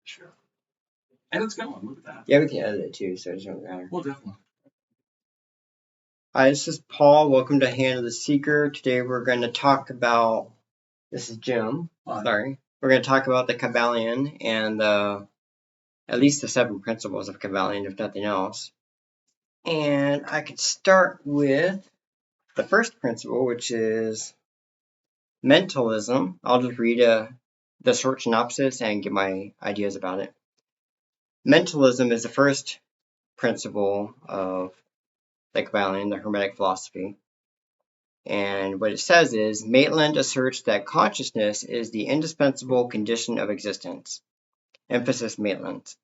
Sure. And it's going. Look at that. Yeah, we can edit it too, so it doesn't matter. Well, definitely. Hi, this is Paul. Welcome to Hand of the Seeker. Today we're going to talk about. This is Jim. Hi. Sorry. We're going to talk about the Kybalion and at least the 7 principles of Kybalion, if nothing else. And I could start with the first principle, which is mentalism. I'll just read the short synopsis and give my ideas about it. Mentalism is the first principle of the Kybalion, the Hermetic Philosophy. And what it says is, Maitland asserts that consciousness is the indispensable condition of existence. Emphasis Maitland.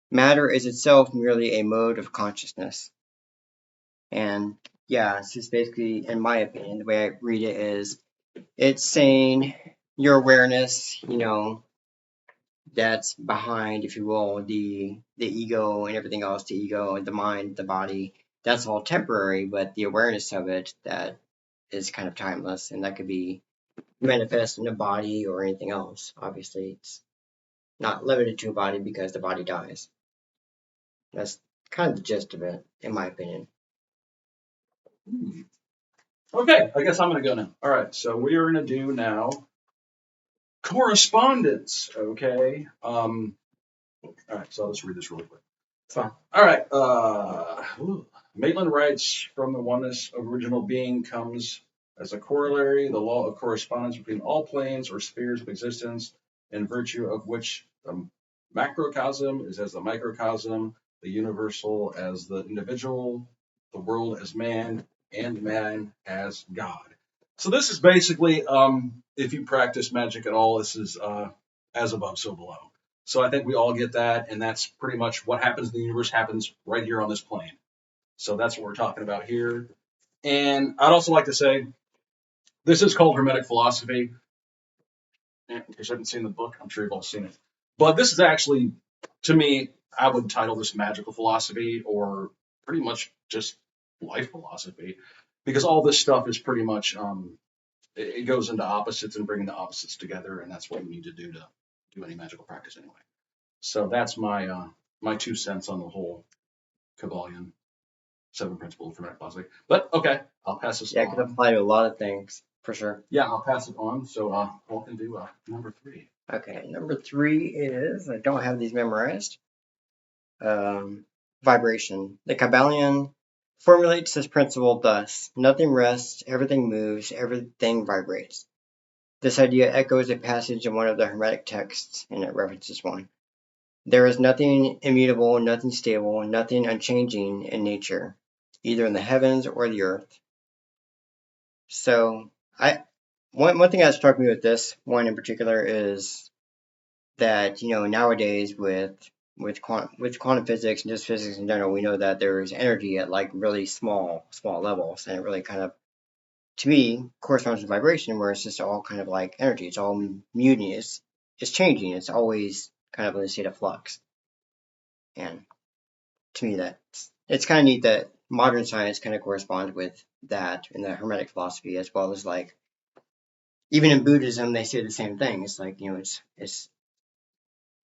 Matter is itself merely a mode of consciousness. And yeah, it's just basically, in my opinion, the way I read it is, it's saying your awareness, that's behind, if you will, the ego and everything else, the ego, the mind, the body, that's all temporary, but the awareness of it, that is kind of timeless, and that could be manifest in a body or anything else. Obviously, it's not limited to a body because the body dies. That's kind of the gist of it, in my opinion. Okay, I guess I'm going to go now. All right, so we are going to do now correspondence. Okay. All right, so I'll just read this really quick. Fine. All right. Maitland writes, from the oneness of original being comes as a corollary the law of correspondence between all planes or spheres of existence, in virtue of which the macrocosm is as the microcosm, the universal as the individual, the world as man, and man as God. So this is basically, if you practice magic at all, this is as above, so below. So I think we all get that, and that's pretty much what happens in the universe happens right here on this plane. So that's what we're talking about here. And I'd also like to say, this is called Hermetic Philosophy. In case you haven't seen the book, I'm sure you've all seen it. But this is actually, to me, I would title this magical philosophy, or pretty much just life philosophy, because all this stuff is pretty much, it goes into opposites and bringing the opposites together, and that's what you need to do any magical practice anyway. So that's my 2 cents on the whole Kybalion 7 principles of Hermetic Philosophy. But okay, I'll pass this Yeah, it on. could apply to a lot of things, for sure. Yeah, I'll pass it on. So Paul can do number 3. Okay, number 3 is, I don't have these memorized, vibration. The Kybalion formulates this principle thus: nothing rests, everything moves, everything vibrates. This idea echoes a passage in one of the Hermetic texts, and it references one. There is nothing immutable, nothing stable, nothing unchanging in nature, either in the heavens or the earth. So, one thing that struck me with this one in particular is that, nowadays with quantum physics and just physics in general, we know that there is energy at like really small levels, and it really kind of, to me, corresponds to vibration, where it's just all kind of like energy. It's all muting. It's changing. It's always kind of in a state of flux. And to me, it's kind of neat that modern science kind of corresponds with that in the Hermetic philosophy, as well as like even in Buddhism, they say the same thing. It's like, it's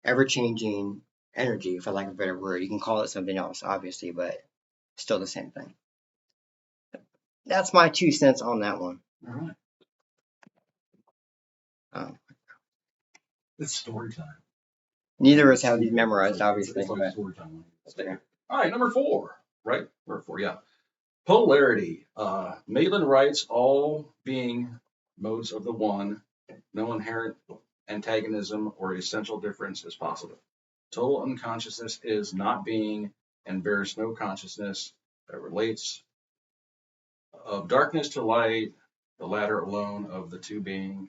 ever changing energy, for lack of a better word. You can call it something else, obviously, but still the same thing. That's my 2 cents on that one. All right. It's story time. Neither of us have these memorized, obviously. It's like story time. Okay. All right, number 4. Right? Number 4, yeah. Polarity. Maitland writes, all being modes of the one, no inherent antagonism or essential difference is possible. Total unconsciousness is not being and bears no consciousness that relates of darkness to light, the latter alone of the two being,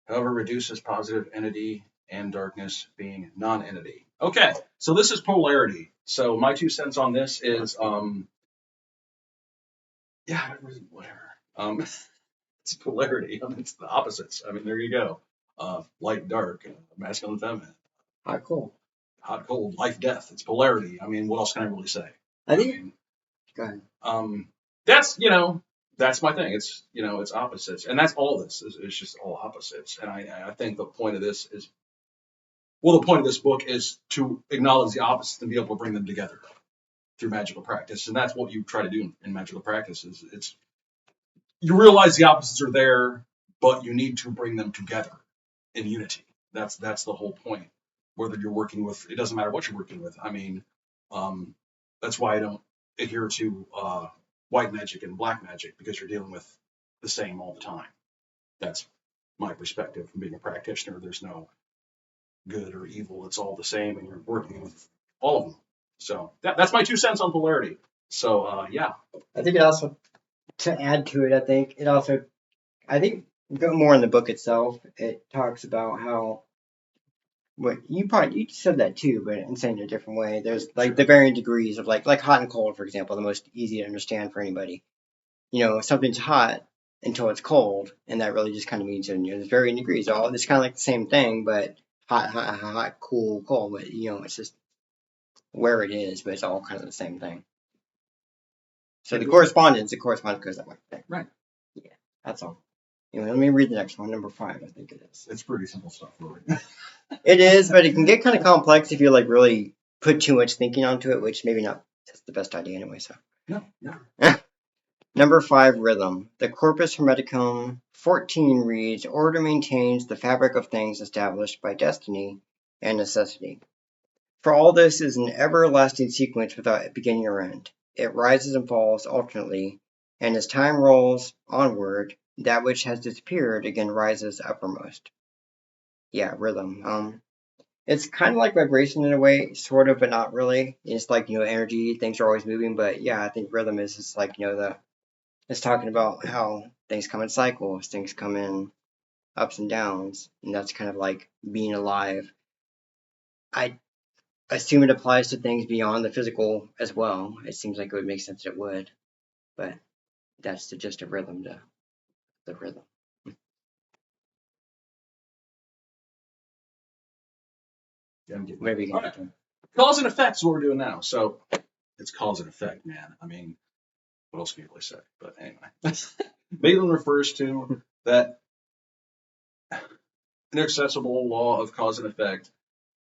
however, reduces positive entity and darkness being non-entity. Okay, so this is polarity. So my 2 cents on this is, whatever. It's polarity. It's the opposites. I mean, there you go. Light, dark, masculine, feminine. Hot, cold. Hot, cold, life, death. It's polarity. I mean, what else can I really say? Go ahead. That's my thing. It's, it's opposites. And that's all this. It's just all opposites. And I think the point of this is Well, the point of this book is to acknowledge the opposites and be able to bring them together through magical practice, and that's what you try to do in magical practice. Is it's you realize the opposites are there, but you need to bring them together in unity. That's the whole point. Whether you're working with, it doesn't matter what you're working with. I mean, um, that's why I don't adhere to white magic and black magic, because you're dealing with the same all the time. That's my perspective from being a practitioner. There's no good or evil. It's all the same, and you're working with all of them. So that's my 2 cents on polarity. So yeah, I think it also, to add to it, I think go more in the book itself. It talks about how, what you said that too, but in saying it a different way. There's like the varying degrees of like hot and cold, for example, the most easy to understand for anybody. Something's hot until it's cold, and that really just kind of means there's varying degrees. It's kind of like the same thing, but hot, cool, cold. But it's just where it is, but it's all kind of the same thing. So the correspondence goes that way. Right. Yeah, that's all. Let me read the next one, number 5, I think it is. It's pretty simple stuff, really. It is, but it can get kind of complex if you really put too much thinking onto it, which maybe not. That's the best idea anyway. So. No. Number 5, rhythm. The Corpus Hermeticum 14 reads, order maintains the fabric of things established by destiny and necessity. For all this is an everlasting sequence without beginning or end. It rises and falls alternately, and as time rolls onward, that which has disappeared again rises uppermost. Yeah, rhythm. It's kind of like vibration in a way, sort of, but not really. It's like, energy, things are always moving, but yeah, I think rhythm is just like, it's talking about how things come in cycles, things come in ups and downs, and that's kind of like being alive. I assume it applies to things beyond the physical as well. It seems like it would make sense it would, but that's the gist of rhythm, the rhythm. Yeah, I'm getting Maybe you can right. Cause and effect is what we're doing now. So it's cause and effect, man. I mean, what else can you really say? But anyway, Maitland refers to that inaccessible law of cause and effect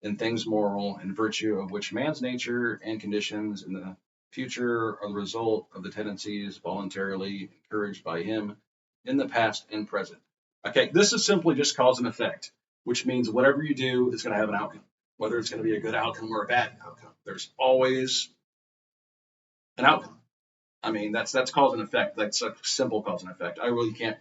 in things moral and virtue, of which man's nature and conditions in the future are the result of the tendencies voluntarily encouraged by him in the past and present. Okay, this is simply just cause and effect, which means whatever you do is going to have an outcome, whether it's going to be a good outcome or a bad outcome. There's always an outcome. I mean, that's cause and effect. That's a simple cause and effect. I really can't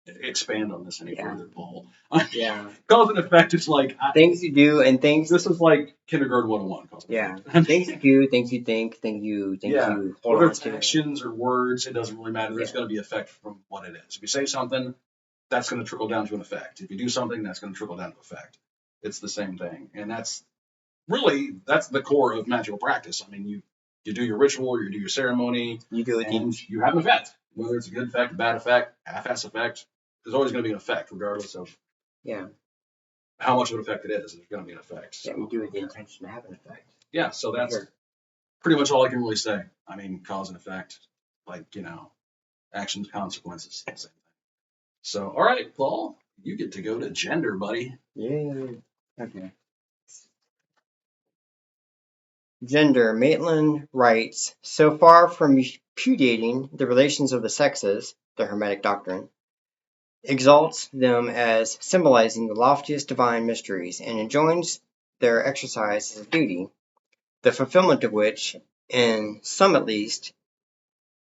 expand on this any further, Paul. Yeah. Cause and effect is like things you do and things. This is like kindergarten 101. Yeah. Things you do, things you think, things you hold whether on it's to. actions or words, it doesn't really matter. There's going to be effect from what it is. If you say something, that's going to trickle down to an effect. If you do something, that's going to trickle down to effect. It's the same thing, and that's the core of magical practice. I mean, you do your ritual, you do your ceremony, you do it, and you have an effect. Whether it's a good effect, a bad effect, half-ass effect, there's always going to be an effect, regardless of how much of an effect it is. There's going to be an effect. So. Yeah, you do it with the intention to have an effect. Yeah, so that's pretty much all I can really say. I mean, cause and effect, like, actions, consequences, same thing. So, all right, Paul, you get to go to gender, buddy. Yeah. Okay. Gender. Maitland writes, so far from repudiating the relations of the sexes, the Hermetic doctrine, exalts them as symbolizing the loftiest divine mysteries, and enjoins their exercise as a duty, the fulfillment of which, in some at least,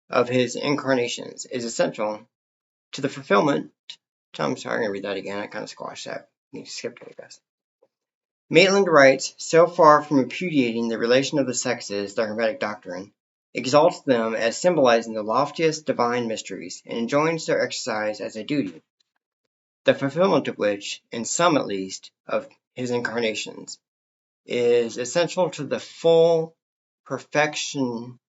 of his incarnations, is essential to the fulfillment. I'm sorry, I'm going to read that again. I kind of squashed that. You skipped it, I guess. Maitland writes, so far from repudiating the relation of the sexes, the Hermetic doctrine, exalts them as symbolizing the loftiest divine mysteries, and enjoins their exercise as a duty, the fulfillment of which, in some at least, of his incarnations, is essential to the full perfectionment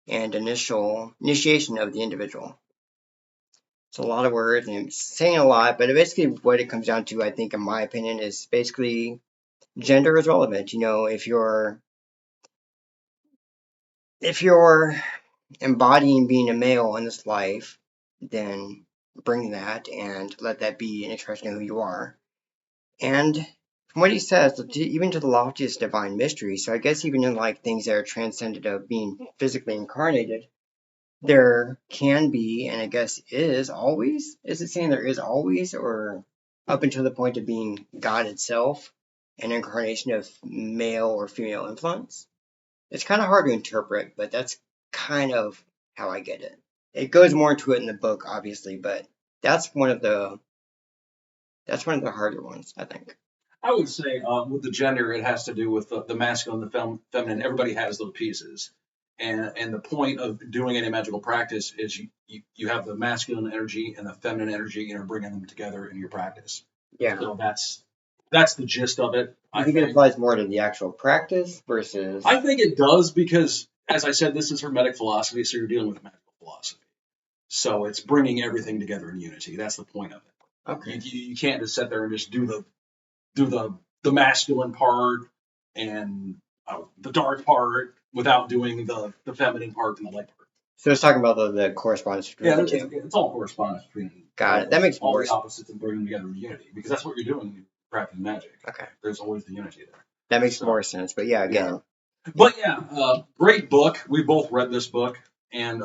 and initiation of the individual. It's a lot of words and I'm saying a lot, but basically what it comes down to, I think, in my opinion, is basically gender is relevant. If you're embodying being a male in this life, then bring that and let that be an expression of who you are. And from what he says, even to the loftiest divine mystery, so I guess even in like things that are transcended of being physically incarnated, there can be, and I guess is always, is it saying there is always, or up until the point of being God itself, an incarnation of male or female influence? It's kind of hard to interpret, but that's kind of how I get it. It goes more into it in the book, obviously, but that's one of the harder ones, I think. I would say with the gender, it has to do with the masculine and the feminine. Everybody has those pieces. And the point of doing any magical practice is you have the masculine energy and the feminine energy and you're bringing them together in your practice. Yeah. So that's the gist of it. I think it applies more to the actual practice versus. I think it does because, as I said, this is Hermetic philosophy, so you're dealing with magical philosophy. So it's bringing everything together in unity. That's the point of it. Okay. You can't just sit there and just do the masculine part and the dark part without doing the feminine part and the light part. So it's talking about the correspondence between the two. It's all correspondence between Got it. That makes all more the opposites and bringing them together in unity because that's what you're doing when you're practicing magic. Okay. There's always the unity there. That makes more sense. But yeah, again. But great book. We both read this book, and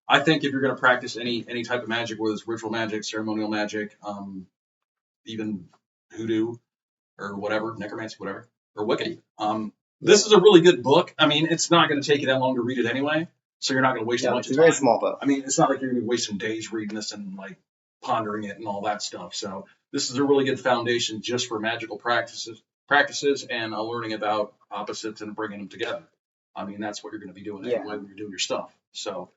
I think if you're going to practice any type of magic, whether it's ritual magic, ceremonial magic, even hoodoo or whatever, necromancy, whatever, or Wicca, this is a really good book. I mean, it's not going to take you that long to read it anyway, so you're not going to waste a bunch of time. It's a very small book. I mean, it's not like you're going to be wasting days reading this and like pondering it and all that stuff. So this is a really good foundation just for magical practices and learning about opposites and bringing them together. I mean, that's what you're going to be doing anyway when you're doing your stuff. So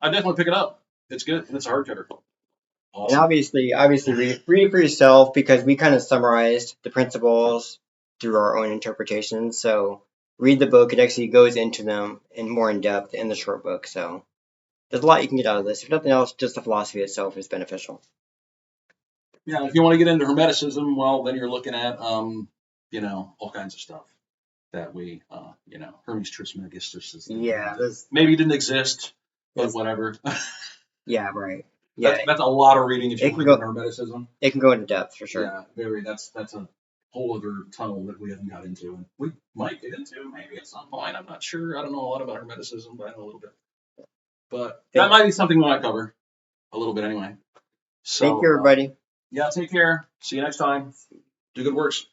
I definitely pick it up. It's good. And it's a hardcover. Awesome. And obviously read it for yourself because we kind of summarized the principles through our own interpretations. So read the book. It actually goes into them more in depth in the short book. So there's a lot you can get out of this. If nothing else, just the philosophy itself is beneficial. Yeah, if you want to get into Hermeticism, well, then you're looking at, all kinds of stuff that we, Hermes Trismegistus. Yeah. Maybe it didn't exist, but whatever. Yeah, right. Yeah, that's a lot of reading if you want to go into Hermeticism. It can go into depth for sure. Yeah, that's a whole other tunnel that we haven't got into, and we might get into maybe at some point. I'm not sure. I don't know a lot about Hermeticism, but I know a little bit. But that might be something we might cover a little bit anyway. So, thank you, everybody. Take care. See you next time. Do good works.